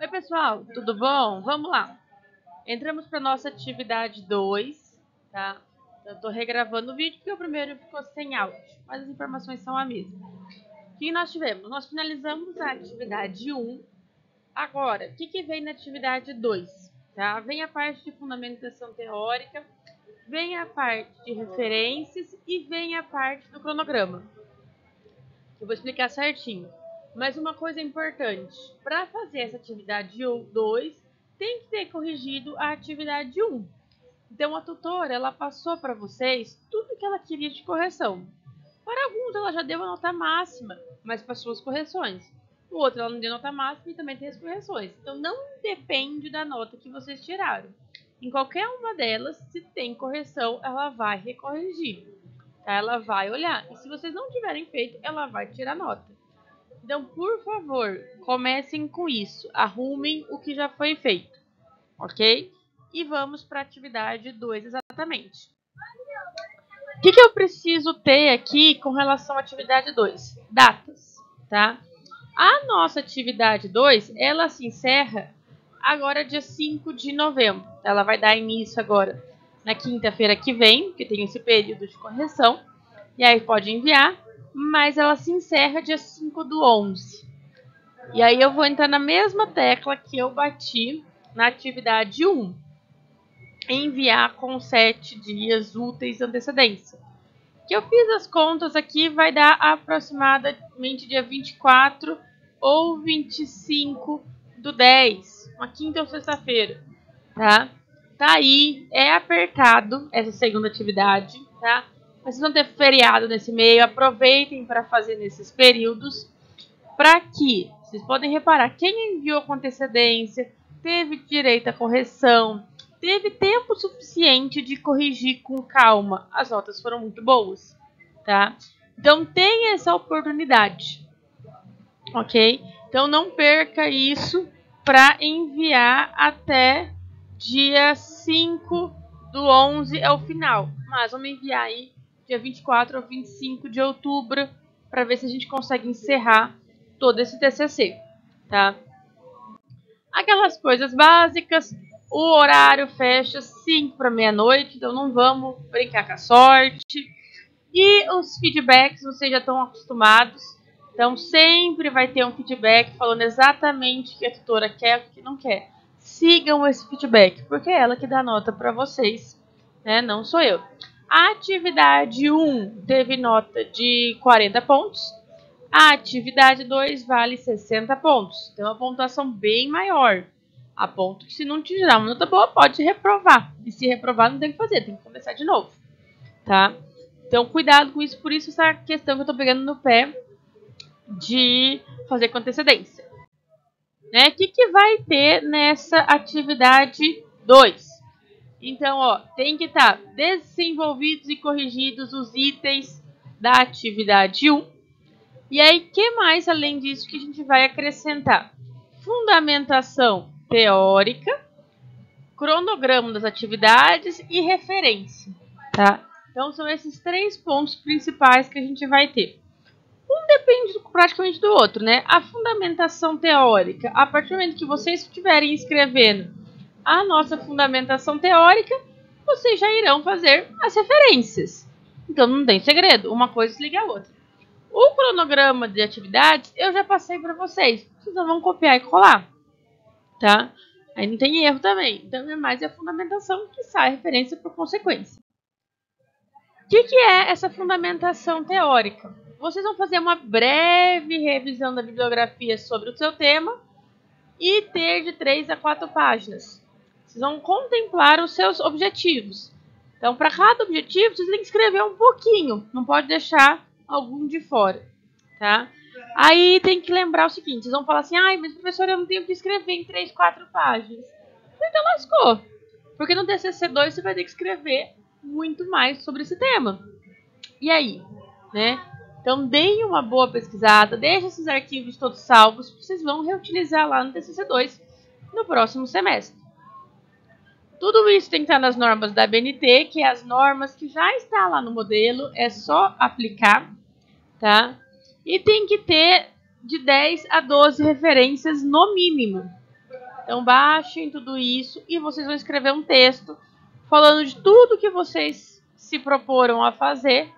Oi, pessoal, tudo bom? Vamos lá. Entramos para nossa atividade 2, tá? Eu estou regravando o vídeo porque o primeiro ficou sem áudio, mas as informações são a mesma. O que nós tivemos? Nós finalizamos a atividade 1. Agora, o que vem na atividade 2? Tá? Vem a parte de fundamentação teórica, vem a parte de referências e vem a parte do cronograma. Eu vou explicar certinho. Mas uma coisa importante, para fazer essa atividade 2, tem que ter corrigido a atividade 1. Então a tutora, ela passou para vocês tudo que ela queria de correção. Para alguns ela já deu a nota máxima, mas passou as correções. O outro ela não deu nota máxima e também tem as correções. Então não depende da nota que vocês tiraram. Em qualquer uma delas, se tem correção, ela vai recorrigir. Tá? Ela vai olhar. E se vocês não tiverem feito, ela vai tirar nota. Então, por favor, comecem com isso. Arrumem o que já foi feito, ok? E vamos para a atividade 2 exatamente. O que eu preciso ter aqui com relação à atividade 2? Datas, tá? A nossa atividade 2, ela se encerra agora dia 5 de novembro. Ela vai dar início agora na quinta-feira que vem, porque tem esse período de correção. E aí pode enviar, mas ela se encerra dia 5/11. E aí eu vou entrar na mesma tecla que eu bati na atividade 1. Enviar com 7 dias úteis de antecedência. Que eu fiz as contas aqui, vai dar aproximadamente dia 24 ou 25/10. Uma quinta ou sexta-feira, tá? Tá aí, é apertado essa segunda atividade, tá? Mas vocês vão ter feriado nesse meio, aproveitem para fazer nesses períodos, para que, vocês podem reparar, quem enviou com antecedência, teve direito à correção, teve tempo suficiente de corrigir com calma, as notas foram muito boas, tá? Então tenha essa oportunidade, ok? Então não perca isso para enviar até dia 5/11 é o final, mas vamos enviar aí dia 24 ou 25 de outubro, para ver se a gente consegue encerrar todo esse TCC, tá? Aquelas coisas básicas, o horário fecha 5 para meia-noite, então não vamos brincar com a sorte. E os feedbacks, vocês já estão acostumados, então sempre vai ter um feedback falando exatamente o que a tutora quer e o que não quer. Sigam esse feedback, porque é ela que dá nota para vocês, né? Não sou eu. A atividade 1 teve nota de 40 pontos. A atividade 2 vale 60 pontos. Tem uma pontuação bem maior. A ponto que se não tirar uma nota boa, pode reprovar. E se reprovar, não tem o que fazer, tem que começar de novo. Tá? Então, cuidado com isso. Por isso, essa questão que eu tô pegando no pé de fazer com antecedência. Né? O que vai ter nessa atividade 2? Então, ó, tem que estar desenvolvidos e corrigidos os itens da atividade 1. E aí, o que mais além disso que a gente vai acrescentar? Fundamentação teórica, cronograma das atividades e referência, tá? Então, são esses 3 pontos principais que a gente vai ter. Um depende praticamente do outro, né? A fundamentação teórica, a partir do momento que vocês estiverem escrevendo a nossa fundamentação teórica, vocês já irão fazer as referências. Então, não tem segredo, uma coisa se liga à outra. O cronograma de atividades eu já passei para vocês. Vocês só vão copiar e colar, tá? Aí não tem erro também. Então, é mais a fundamentação que sai a referência por consequência. O que é essa fundamentação teórica? Vocês vão fazer uma breve revisão da bibliografia sobre o seu tema e ter de 3 a 4 páginas. Vocês vão contemplar os seus objetivos. Então, para cada objetivo, vocês têm que escrever um pouquinho. Não pode deixar algum de fora, tá? Aí tem que lembrar o seguinte, vocês vão falar assim, ai, mas professora, eu não tenho que escrever em 3, 4 páginas. Então lascou, porque no TCC 2 você vai ter que escrever muito mais sobre esse tema. E aí, né? Então deem uma boa pesquisada, deixem esses arquivos todos salvos, vocês vão reutilizar lá no TCC 2 no próximo semestre. Tudo isso tem que estar nas normas da ABNT, que é as normas que já está lá no modelo, é só aplicar, tá? E tem que ter de 10 a 12 referências no mínimo. Então baixem tudo isso e vocês vão escrever um texto falando de tudo que vocês se proporam a fazer,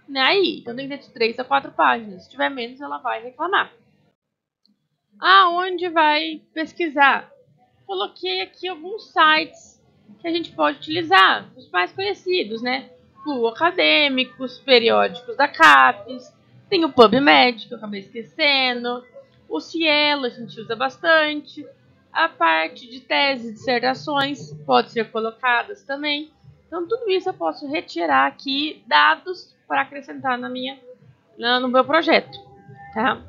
né? Aí, então tem que ter de 3 a 4 páginas. Se tiver menos, ela vai reclamar. Onde vai pesquisar? Coloquei aqui alguns sites que a gente pode utilizar, os mais conhecidos, né? Google Acadêmicos, periódicos da CAPES, tem o PubMed, que eu acabei esquecendo, o Cielo a gente usa bastante, a parte de teses e dissertações pode ser colocadas também. Então tudo isso eu posso retirar aqui dados para acrescentar no meu projeto, tá?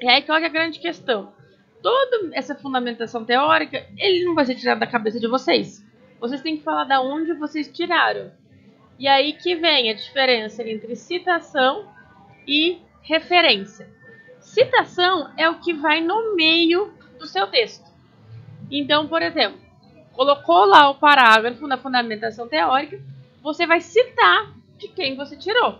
E aí qual é a grande questão? Toda essa fundamentação teórica, ele não vai ser tirado da cabeça de vocês. Vocês têm que falar da onde vocês tiraram. E aí que vem a diferença entre citação e referência. Citação é o que vai no meio do seu texto. Então, por exemplo, colocou lá o parágrafo na fundamentação teórica, você vai citar de quem você tirou.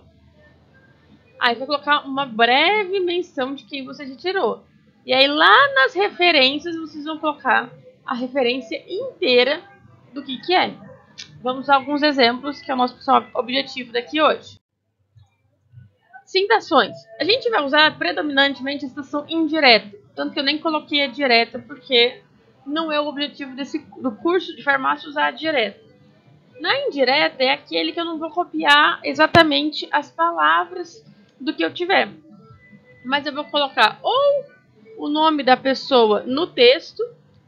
Aí vai colocar uma breve menção de quem você tirou. E aí lá nas referências vocês vão colocar a referência inteira do que é. Vamos a alguns exemplos, que é o nosso objetivo daqui hoje. Citações. A gente vai usar predominantemente a citação indireta. Tanto que eu nem coloquei a direta, porque não é o objetivo do curso de farmácia usar a direta. Na indireta é aquele que eu não vou copiar exatamente as palavras do que eu tiver. Mas eu vou colocar ou o nome da pessoa no texto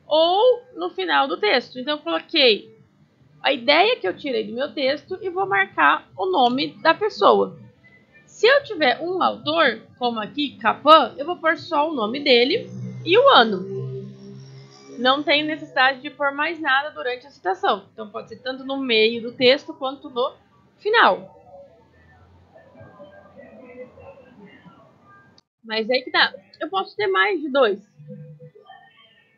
ou no final do texto. Então eu coloquei a ideia que eu tirei do meu texto e vou marcar o nome da pessoa. Se eu tiver um autor, como aqui, Capan, eu vou pôr só o nome dele e o ano. Não tem necessidade de pôr mais nada durante a citação. Então pode ser tanto no meio do texto quanto no final. Mas aí que tá. Eu posso ter mais de 2.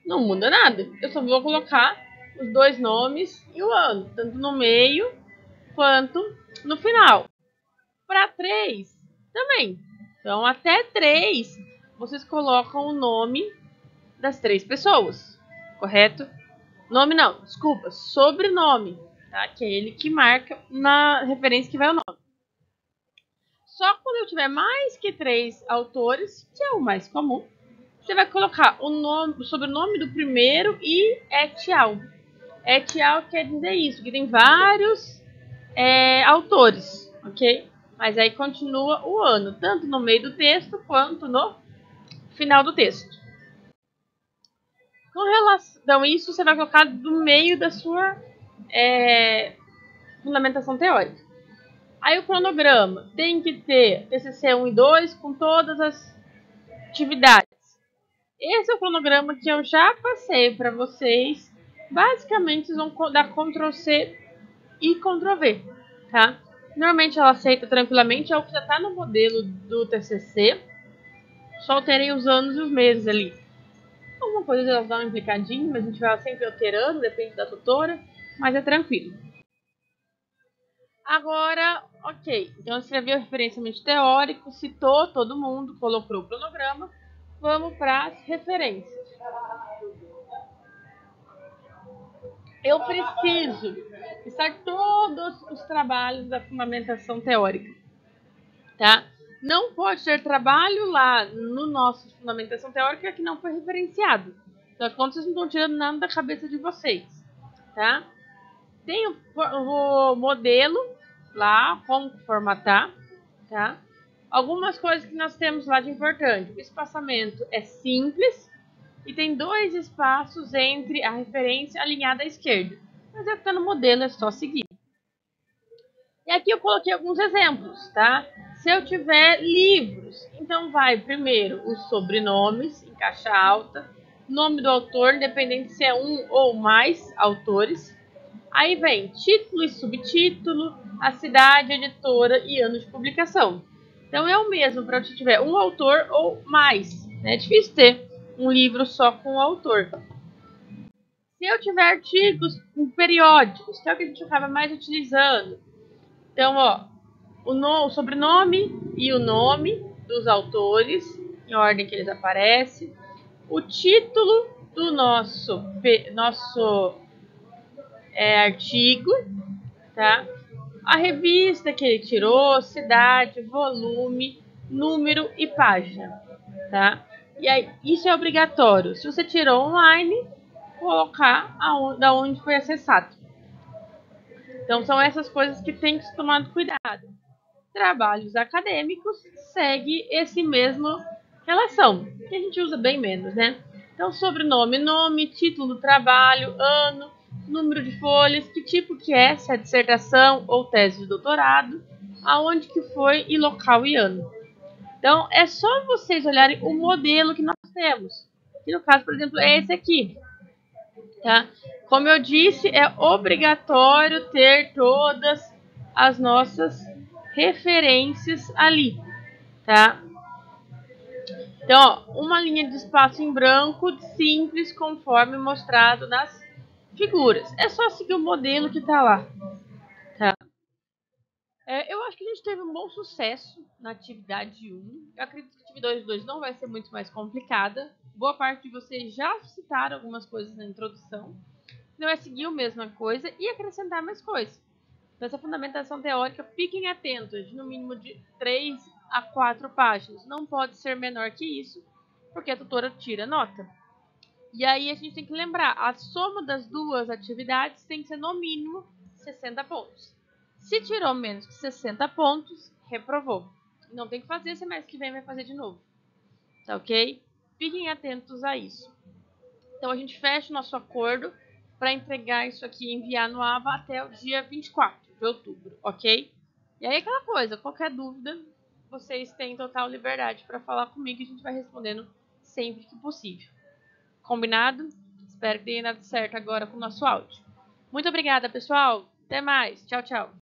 Não muda nada. Eu só vou colocar os 2 nomes e o ano. Tanto no meio quanto no final. Para 3, também. Então, até 3, vocês colocam o nome das 3 pessoas. Correto? Nome não, desculpa. Sobrenome. Tá? Que é ele que marca na referência que vai o nome. Só quando eu tiver mais que 3 autores, que é o mais comum, você vai colocar o sobrenome do primeiro e et al. Et al quer dizer isso, que tem vários autores, ok? Mas aí continua o ano, tanto no meio do texto quanto no final do texto. Com relação a isso, você vai colocar do meio da sua fundamentação teórica. Aí o cronograma tem que ter TCC 1 e 2 com todas as atividades. Esse é o cronograma que eu já passei para vocês. Basicamente, vocês vão dar Ctrl+C e Ctrl+V, tá? Normalmente ela aceita tranquilamente, é o que já está no modelo do TCC. Só alterei os anos e os meses ali. Alguma coisa elas dão uma implicadinha, mas a gente vai sempre alterando, depende da tutora, mas é tranquilo. Agora, ok. Então, escreveu o referenciamento teórico, citou todo mundo, colocou o cronograma. Vamos para as referências. Eu preciso listar todos os trabalhos da fundamentação teórica, tá? Não pode ter trabalho lá no nosso fundamentação teórica que não foi referenciado. Então, quando vocês não estão tirando nada da cabeça de vocês, tá? Tem o modelo lá, como formatar, tá? Algumas coisas que nós temos lá de importante. O espaçamento é simples e tem 2 espaços entre a referência alinhada à esquerda. Mas é que está no modelo, é só seguir. E aqui eu coloquei alguns exemplos, tá? Se eu tiver livros, então vai primeiro os sobrenomes, em caixa alta, nome do autor, independente se é um ou mais autores. Aí vem título e subtítulo, a cidade, editora e ano de publicação. Então é o mesmo para se tiver um autor ou mais. É difícil ter um livro só com o autor. Se eu tiver artigos em periódicos, que é o que a gente acaba mais utilizando. Então, ó, o sobrenome e o nome dos autores, em ordem que eles aparecem. O título do nosso artigo, tá? A revista que ele tirou, cidade, volume, número e página, tá? E aí, isso é obrigatório. Se você tirou online, colocar da onde foi acessado. Então, são essas coisas que tem que ser tomado cuidado. Trabalhos acadêmicos segue esse mesmo relação, que a gente usa bem menos, né? Então, sobrenome, nome, título do trabalho, ano, número de folhas, que tipo que é, se é dissertação ou tese de doutorado, aonde que foi e local e ano. Então, é só vocês olharem o modelo que nós temos. Que no caso, por exemplo, é esse aqui. Tá? Como eu disse, é obrigatório ter todas as nossas referências ali, tá? Então, ó, uma linha de espaço em branco simples, conforme mostrado nas figuras. É só seguir o modelo que tá lá, tá? Eu acho que a gente teve um bom sucesso na atividade 1. Eu acredito que a atividade 2 não vai ser muito mais complicada. Boa parte de vocês já citaram algumas coisas na introdução. Não é seguir a mesma coisa e acrescentar mais coisas. Então, essa fundamentação teórica, fiquem atentos, no mínimo de 3 a 4 páginas. Não pode ser menor que isso, porque a tutora tira nota. E aí a gente tem que lembrar, a soma das duas atividades tem que ser no mínimo 60 pontos. Se tirou menos que 60 pontos, reprovou. Não tem que fazer, semestre que vem vai fazer de novo. Tá ok? Fiquem atentos a isso. Então a gente fecha o nosso acordo para entregar isso aqui e enviar no AVA até o dia 24 de outubro, ok? E aí aquela coisa, qualquer dúvida, vocês têm total liberdade para falar comigo e a gente vai respondendo sempre que possível. Combinado? Espero que tenha dado certo agora com o nosso áudio. Muito obrigada, pessoal. Até mais. Tchau, tchau.